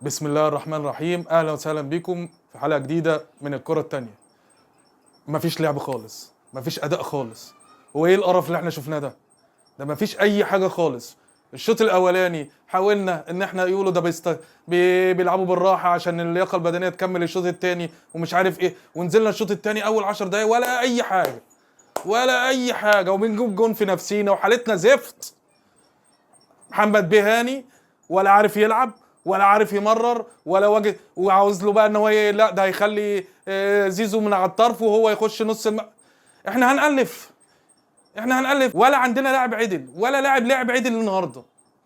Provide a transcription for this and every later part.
بسم الله الرحمن الرحيم. اهلا وسهلا بكم في حلقه جديده من الكره التانيه. مفيش لعب خالص، مفيش اداء خالص. هو ايه القرف اللي احنا شفناه ده مفيش اي حاجه خالص. الشوط الاولاني حاولنا ان احنا يقولوا ده بيلعبوا بالراحه عشان اللياقه البدنيه تكمل الشوط التاني ومش عارف ايه، ونزلنا الشوط التاني اول 10 دقايق ولا اي حاجه ولا اي حاجه، وبنجيب جون في نفسينا وحالتنا زفت. محمد بيهاني ولا عارف يلعب ولا عارف يمرر ولا وجه، وعاوز له بقى ان هو لا ده هيخلي زيزو من على الطرف وهو يخش نص احنا هنألف ولا عندنا لاعب عدل ولا لاعب لعب عدل النهارده.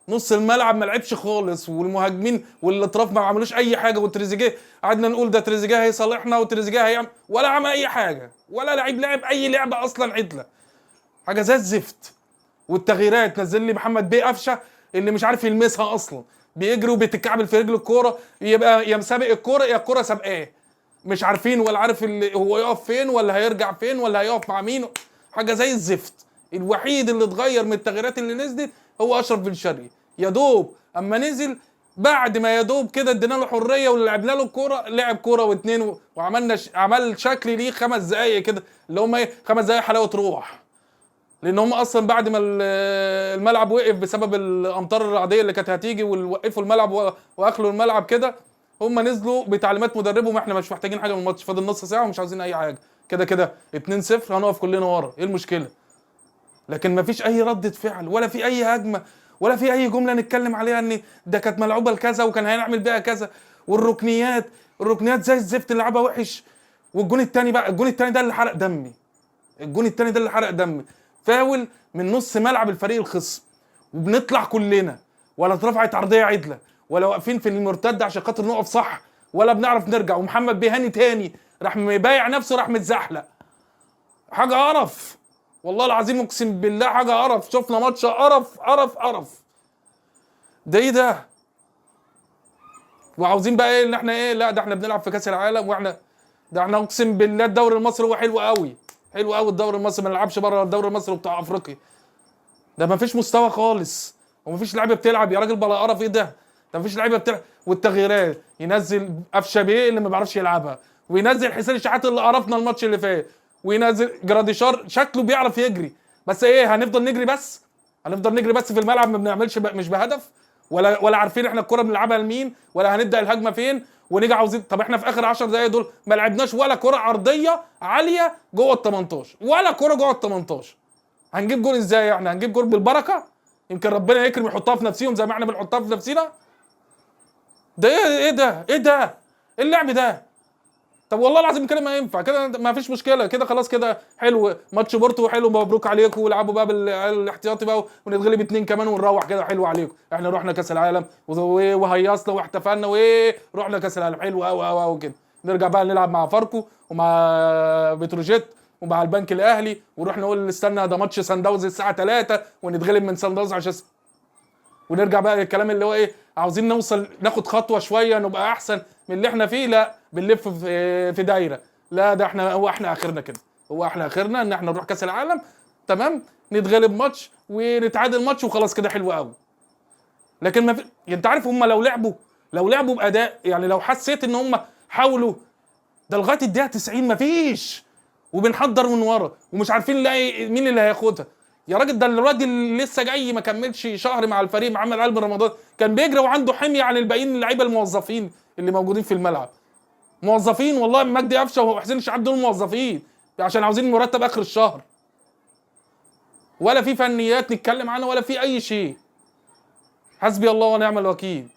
نص الملعب ما لعبش خالص، والمهاجمين والاطراف ما عملوش اي حاجه، وتريزيجيه قعدنا نقول ده تريزيجيه هيصالحنا وتريزيجيه هيعمل، ولا عمل اي حاجه، ولا لعب اي لعبه اصلا عدله، حاجه زي الزفت. والتغييرات نزل لي محمد بيه قفشه اللي مش عارف يلمسها اصلا، بيجري وبيتكعبل في رجل الكوره، يبقى يا مسابق الكوره يا الكوره سابقاه، مش عارفين ولا عارف اللي هو يقف فين ولا هيرجع فين ولا هيقف مع مين، حاجه زي الزفت. الوحيد اللي اتغير من التغييرات اللي نزلت هو اشرف بن شرقي، يا دوب اما نزل بعد ما يا دوب كده ادينا له حريه ولعبنا له الكوره، لعب كوره واثنين وعملنا عمل شكل ليه 5 دقائق كده، اللي هم ايه 5 دقائق حلاوه روح، لان هم اصلا بعد ما الملعب وقف بسبب الامطار الرعديه اللي كانت هتيجي ووقفوا الملعب واخلوا الملعب كده، هم نزلوا بتعليمات مدربهم احنا مش محتاجين حاجه من الماتش، فاضل نص ساعه ومش عاوزين اي حاجه، كده كده 2-0 هنقف كلنا ورا، ايه المشكله؟ لكن مفيش اي ردة فعل ولا في اي هجمه ولا في اي جمله نتكلم عليها ان ده كانت ملعوبه لكذا وكان هنعمل بيها كذا. والركنيات زي الزفت اللي لعبها وحش. والجون الثاني بقى، الجون الثاني ده اللي حرق دمي، فاول من نص ملعب الفريق الخصم، وبنطلع كلنا، ولا اترفعت عرضيه عدله، ولا واقفين في المرتد عشان خاطر نقف صح، ولا بنعرف نرجع، ومحمد بيهاني تاني راح مبايع نفسه، راح متزحلق. حاجه قرف والله العظيم، اقسم بالله حاجه قرف. شفنا ماتش قرف. ده ايه ده؟ وعاوزين بقى ايه ان احنا ايه؟ لا ده احنا بنلعب في كاس العالم، ده احنا اقسم بالله الدوري المصري هو حلو قوي الدوري المصري، ما نلعبش بره الدوري المصري بتاع افريقيا. ده ما فيش مستوى خالص، وما فيش لعيبه بتلعب يا راجل، بلا قرف ايه ده ما فيش لعيبه بتلعب. والتغييرات ينزل قفشه بيه اللي ما بيعرفش يلعبها، وينزل حسين الشحات اللي قرفنا الماتش اللي فات، وينزل جراديشار شكله بيعرف يجري، بس ايه هنفضل نجري بس في الملعب، ما بنعملش مش بهدف، ولا عارفين احنا الكوره بنلعبها لمين، ولا هنبدا الهجمه فين، ونيجي عاوزين. طب احنا في اخر 10 دقايق دول ما لعبناش ولا كوره عرضيه عاليه جوه ال 18، ولا كوره جوه ال 18. هنجيب جول ازاي؟ احنا هنجيب جول بالبركه؟ يمكن ربنا يكرم يحطها في نفسيهم زي ما احنا بنحطها في نفسنا. ده ايه ده اللعب ده؟ طب والله العظيم كده ما ينفع كده، ما فيش مشكله كده، خلاص كده حلو ماتش بورتو حلو، مبروك عليكم، والعبوا بقى بالاحتياطي بقى ونتغلب 2 كمان ونروح كده، حلو عليكم، احنا رحنا كاس العالم وهيصنا واحتفلنا رحنا كاس العالم، حلو قوي كده. نرجع بقى نلعب مع فاركو ومع بتروجيت ومع البنك الاهلي، ونروح نقول استنى ده ماتش سان داونز الساعه 3 ونتغلب من سان داونز عشان ونرجع بقى للكلام اللي هو ايه، عاوزين نوصل ناخد خطوه شويه نبقى احسن من اللي احنا فيه، لا بنلف في دايره. لا ده احنا اخرنا كده، احنا اخرنا ان احنا نروح كاس العالم تمام، نتغلب ماتش ونتعادل ماتش وخلاص كده، حلو قوي. لكن ما في... انت عارف هم لو لعبوا باداء، يعني لو حسيت ان هم حاولوا، ده لغايه الدقيقه 90 مفيش، وبنحضر من ورا ومش عارفين نلاقي مين اللي هياخدها. يا راجل ده الراجل اللي لسه جاي ما كملش شهر مع الفريق، محمد علي بن رمضان، كان بيجري وعنده حميه عن الباقيين اللعيبه الموظفين اللي موجودين في الملعب. موظفين والله، مجدي قفشه وحسين الشحات دول موظفين عشان عاوزين مرتب اخر الشهر، ولا في فنيات نتكلم عنها ولا في اي شيء. حسبي الله ونعم الوكيل.